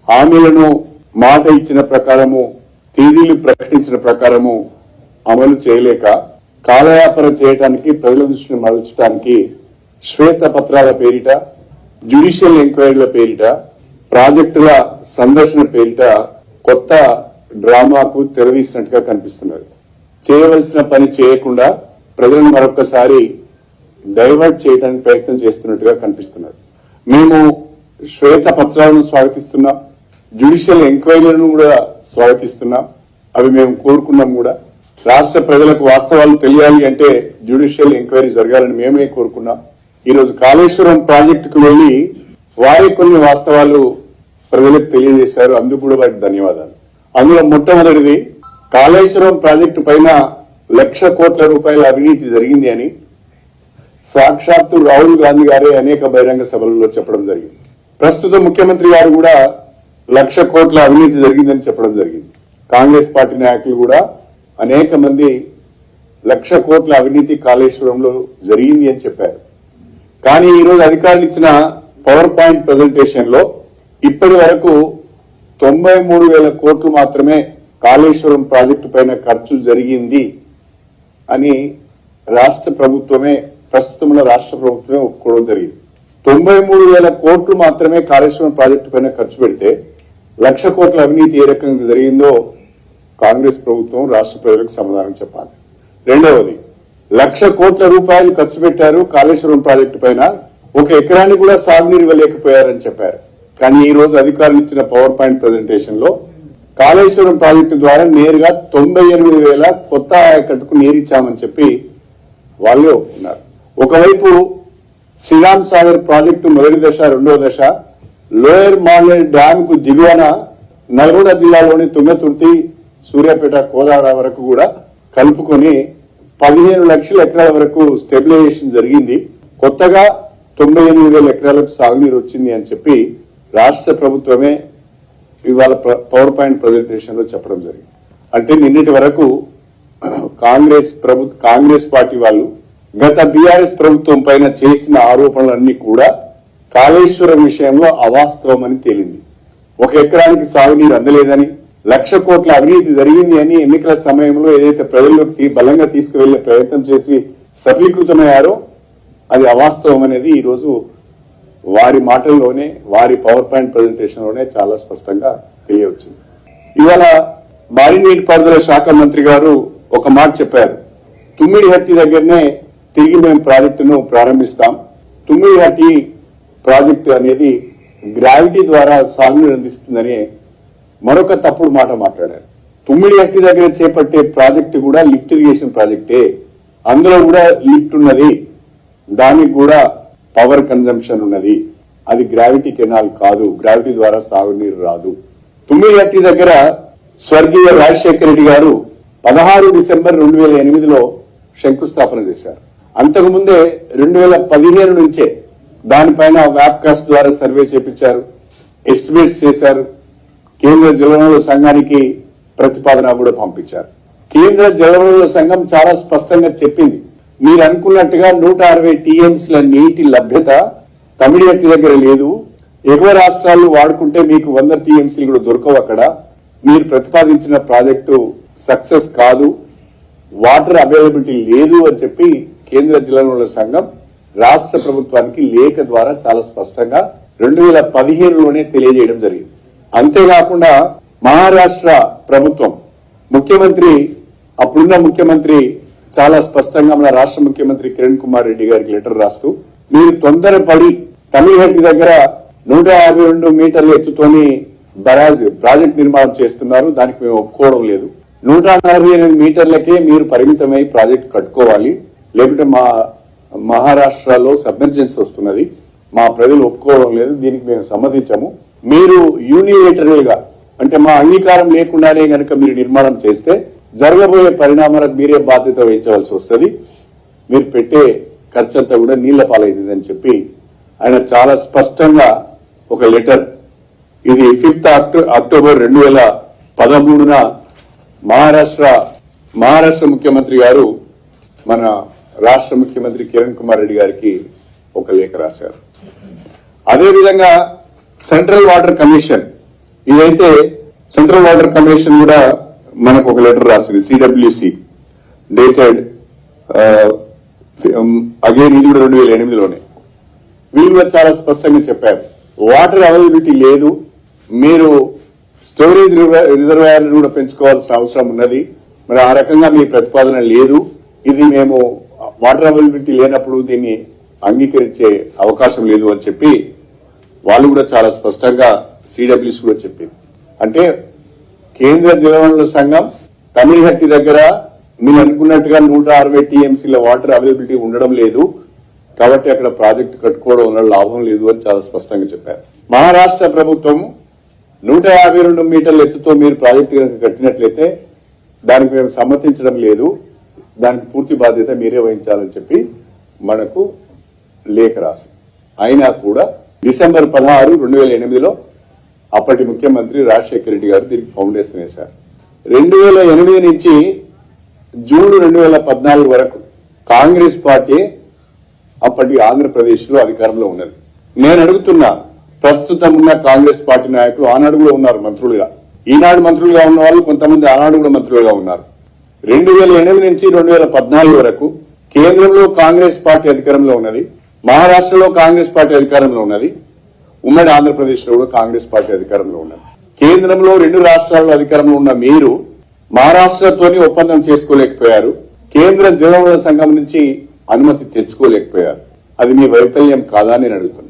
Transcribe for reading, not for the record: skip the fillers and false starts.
హామీలను మాట ఇచ్చిన ప్రకారము తేదీలు ప్రకటించిన ప్రకారము అమలు చేయలేక కాలయాపన చేయడానికి ప్రజల దృష్టిని మరల్చడానికి శ్వేత పత్రాల పేరిట జ్యుడిషియల్ ఎంక్వైరీల పేరిట ప్రాజెక్టుల సందర్శన పేరిట కొత్త డ్రామాకు తెరదీసినట్టుగా కనిపిస్తున్నది. చేయవలసిన పని చేయకుండా ప్రజలను మరొకసారి డైవర్ట్ చేయడానికి ప్రయత్నం చేస్తున్నట్టుగా కనిపిస్తున్నది. మేము శ్వేత పత్రాలను స్వాగతిస్తున్నాం, జ్యుడిషియల్ ఎంక్వైరీలను కూడా స్వాగతిస్తున్నాం. అవి మేము కోరుకున్నాం కూడా. రాష్ట్ర ప్రజలకు వాస్తవాలు తెలియాలి అంటే జ్యుడిషియల్ ఎంక్వైరీ జరగాలని మేమే కోరుకున్నాం. ఈరోజు కాళేశ్వరం ప్రాజెక్టుకు వెళ్లి వారే కొన్ని వాస్తవాలు ప్రజలకు తెలియజేశారు. అందుకు కూడా వారికి ధన్యవాదాలు. అందులో మొట్టమొదటిది కాళేశ్వరం ప్రాజెక్టు పైన 1,00,000 కోట్ల రూపాయల అవినీతి జరిగింది అని సాక్షాత్తు రాహుల్ గాంధీ గారే అనేక బహిరంగ సభలలో చెప్పడం జరిగింది. ప్రస్తుత ముఖ్యమంత్రి గారు కూడా 1,00,000 కోట్ల అవినీతి జరిగిందని చెప్పడం జరిగింది. కాంగ్రెస్ పార్టీ నాయకులు కూడా అనేక మంది 1,00,000 కోట్ల అవినీతి కాళేశ్వరంలో జరిగింది అని చెప్పారు. కానీ ఈరోజు అధికారులు ఇచ్చిన పవర్ పాయింట్ ప్రజెంటేషన్ లో ఇప్పటి వరకు 93,000 కోట్లు మాత్రమే కాళేశ్వరం ప్రాజెక్టు పైన ఖర్చు జరిగింది అని రాష్ట్ర ప్రభుత్వమే ఒప్పుకోవడం జరిగింది. 93,000 కోట్లు మాత్రమే కాళేశ్వరం ప్రాజెక్టు పైన ఖర్చు పెడితే 1,00,000 కోట్ల అవినీతి ఏ రకంగా జరిగిందో కాంగ్రెస్ ప్రభుత్వం రాష్ట్ర ప్రజలకు సమాధానం చెప్పాలి. రెండవది 1,00,000 కోట్ల రూపాయలు ఖర్చు పెట్టారు కాళేశ్వరం ప్రాజెక్టు పైన, 1 ఎకరాన్ని కూడా సాగునీరు ఇవ్వలేకపోయారని చెప్పారు. కానీ ఈ రోజు అధికారులు ఇచ్చిన పవర్ పాయింట్ ప్రజెంటేషన్ లో కాళేశ్వరం ప్రాజెక్టు ద్వారా నేరుగా 98,000 కొత్త ఆయకట్టుకు నీరిచ్చామని చెప్పి వాళ్ళే ఒప్పుకున్నారు. ఒకవైపు శ్రీరామ్ సాగర్ ప్రాజెక్టు మొదటి దశ, రెండవ దశ లోయర్ మానేర్ డ్యామ్ కు దిగువన నల్గొండ జిల్లాలోని తుంగతుర్తి, సూర్యాపేట, కోదాడ వరకు కూడా కలుపుకొని 15 లక్షల ఎకరాల వరకు స్టెబిలైజేషన్ జరిగింది. కొత్తగా 98,000 ఎకరాలకు సాగునీరు వచ్చింది అని చెప్పి రాష్ట్ర ప్రభుత్వమే ఇవాళ పవర్ పాయింట్ ప్రజెంటేషన్ లో చెప్పడం జరిగింది. అంటే నిన్నటి వరకు కాంగ్రెస్ పార్టీ వాళ్ళు గత బీఆర్ఎస్ ప్రభుత్వం పైన చేసిన ఆరోపణలన్నీ కూడా కాళేశ్వరం విషయంలో అవాస్తవమని తేలింది. 1 ఎకరానికి సాగునీరు అందలేదని, 1,00,000 కోట్ల అవినీతి జరిగింది అని ఎన్నికల సమయంలో ఏదైతే ప్రజల్లోకి బలంగా తీసుకువెళ్లే ప్రయత్నం చేసి సఫలీకృతమయ్యారో అది అవాస్తవం అనేది ఈ రోజు వారి మాటల్లోనే, వారి పవర్ పాయింట్ ప్రజెంటేషన్ లోనే చాలా స్పష్టంగా తెలియవచ్చింది. ఇవాళ భారీ నీటిపారుదల శాఖ మంత్రి గారు ఒక మాట చెప్పారు. తుమ్మిడిహట్టి దగ్గరనే తిరిగి మేము ప్రాజెక్టును ప్రారంభిస్తాం. తుమ్మిడిహట్టి ప్రాజెక్టు అనేది గ్రావిటీ ద్వారా సాగునీరు అందిస్తుందని మరొక తప్పుడు మాట మాట్లాడారు. తుమ్మిడిహట్టి దగ్గర చేపట్టే ప్రాజెక్టు కూడా లిఫ్ట్ ఇరిగేషన్ ప్రాజెక్టే, అందులో కూడా లిఫ్ట్ ఉన్నది, దానికి కూడా పవర్ కన్జంప్షన్ ఉన్నది. అది గ్రావిటీ కెనాల్ కాదు, గ్రావిటీ ద్వారా సాగునీరు రాదు. తుమ్మిడిహట్టి దగ్గర స్వర్గీయ రాజశేఖర రెడ్డి గారు 16 డిసెంబర్ 2008లో శంకుస్థాపన చేశారు. అంతకుముందే 2015 నుంచే దానిపైన వ్యాప్కాస్ట్ ద్వారా సర్వే చేపించారు, ఎస్టిమేట్స్ చేశారు. కేంద్ర జలవనరుల సంఘానికి ప్రతిపాదన కూడా పంపించారు. కేంద్ర జలవనరుల సంఘం చాలా స్పష్టంగా చెప్పింది, మీరు అనుకున్నట్టుగా 160 టీఎంసీల నీటి లభ్యత తమిళనాటి దగ్గర లేదు. ఎగువ రాష్ట్రాలు వాడుకుంటే మీకు 100 టీఎంసీలు కూడా దొరకవు. అక్కడ మీరు ప్రతిపాదించిన ప్రాజెక్టు సక్సెస్ కాదు, వాటర్ అవైలబిలిటీ లేదు అని చెప్పి కేంద్ర జలవనరుల సంఘం రాష్ట్ర ప్రభుత్వానికి లేఖ ద్వారా చాలా స్పష్టంగా 2015లోనే తెలియజేయడం జరిగింది. అంతేకాకుండా మహారాష్ట్ర ప్రభుత్వం అప్పుడున్న ముఖ్యమంత్రి చాలా స్పష్టంగా మన రాష్ట్ర ముఖ్యమంత్రి కిరణ్ కుమార్ రెడ్డి గారికి లెటర్ రాస్తూ, మీరు తొందరపడి తమిళహట్టి దగ్గర 152 మీటర్ల ఎత్తుతోని బరాజ్ ప్రాజెక్ట్ నిర్మాణం చేస్తున్నారు, దానికి మేము ఒప్పుకోవడం లేదు. 148 మీటర్లకే మీరు పరిమితమై ప్రాజెక్ట్ కట్టుకోవాలి, లేకుంటే మా మహారాష్ట్రలో సబ్మెర్జెన్స్ వస్తున్నది, మా ప్రజలు ఒప్పుకోవడం లేదు, దీనికి మేము సమ్మతించము. మీరు యూనిలేటరల్ గా అంటే మా అంగీకారం లేకుండానే గనక మీరు నిర్మాణం చేస్తే జరగబోయే పరిణామాలకు మీరే బాధ్యత వహించవలసి వస్తుంది, మీరు పెట్టే ఖర్చంతా కూడా నీళ్ల పాలైందని చెప్పి ఆయన చాలా స్పష్టంగా ఒక లెటర్, ఇది 5 అక్టోబర్ 2013న మహారాష్ట్ర ముఖ్యమంత్రి గారు మన రాష్ట్ర ముఖ్యమంత్రి కిరణ్ కుమార్ రెడ్డి గారికి ఒక లేఖ రాశారు. అదేవిధంగా సెంట్రల్ వాటర్ కమిషన్ ఇదైతే సెంట్రల్ వాటర్ కమిషన్ కూడా మనకు ఒక లెటర్ రాసింది, సిడబ్ల్యూసి డేటెడ్ అగైన్, ఇది కూడా 2008లోనే. వీళ్ళు కూడా చాలా స్పష్టంగా చెప్పారు, వాటర్ అవైలబిలిటీ లేదు, మీరు స్టోరేజ్ రిజర్వాయర్లు కూడా పెంచుకోవాల్సిన అవసరం ఉన్నది, మరి ఆ రకంగా మీ ప్రతిపాదన లేదు, ఇది మేము వాటర్ అవైలబిలిటీ లేనప్పుడు దీన్ని అంగీకరించే అవకాశం లేదు అని చెప్పి వాళ్ళు కూడా చాలా స్పష్టంగా సిడబ్ల్యూసి కూడా చెప్పింది. అంటే కేంద్ర జలవనరుల సంఘం తమిళహట్టి దగ్గర మీరు అనుకున్నట్టుగా 160 టీఎంసీల వాటర్ అవైలబిలిటీ ఉండడం లేదు, కాబట్టి అక్కడ ప్రాజెక్టు కట్టుకోవడం వల్ల లాభం లేదు అని చాలా స్పష్టంగా చెప్పారు. మహారాష్ట్ర ప్రభుత్వం 152 మీటర్ల ఎత్తుతో మీరు ప్రాజెక్టు కనుక కట్టినట్లయితే దానికి మేము సమ్మతించడం లేదు, దానికి పూర్తి బాధ్యత మీరే వహించాలని చెప్పి మనకు లేఖ రాసింది. అయినా కూడా డిసెంబర్ 16, 2008లో అప్పటి ముఖ్యమంత్రి రాజశేఖర రెడ్డి గారు దీనికి ఫౌండేషన్ వేశారు. 2008 నుంచి జూన్ 2014 వరకు కాంగ్రెస్ పార్టీ అప్పటి ఆంధ్రప్రదేశ్ లో అధికారంలో ఉన్నది. నేను అడుగుతున్నా, ప్రస్తుతం ఉన్న కాంగ్రెస్ పార్టీ నాయకులు ఆనాడు కూడా ఉన్నారు మంత్రులుగా, ఈనాడు మంత్రులుగా ఉన్న వాళ్ళు కొంతమంది ఆనాడు కూడా మంత్రులుగా ఉన్నారు. 2008 నుంచి 2014 వరకు కేంద్రంలో కాంగ్రెస్ పార్టీ అధికారంలో ఉన్నది, మహారాష్ట్రలో కాంగ్రెస్ పార్టీ అధికారంలో ఉన్నది, ఉమ్మడి ఆంధ్రప్రదేశ్ లో కూడా కాంగ్రెస్ పార్టీ అధికారంలో ఉన్నది. కేంద్రంలో 2 రాష్ట్రాల్లో అధికారంలో ఉన్న మీరు మహారాష్ట్రతోని ఒప్పందం చేసుకోలేకపోయారు, కేంద్ర జలవనరుల సంఘం నుంచి అనుమతి తెచ్చుకోలేకపోయారు. అది మీ వైఫల్యం కాదా అని నేను అడుగుతున్నా.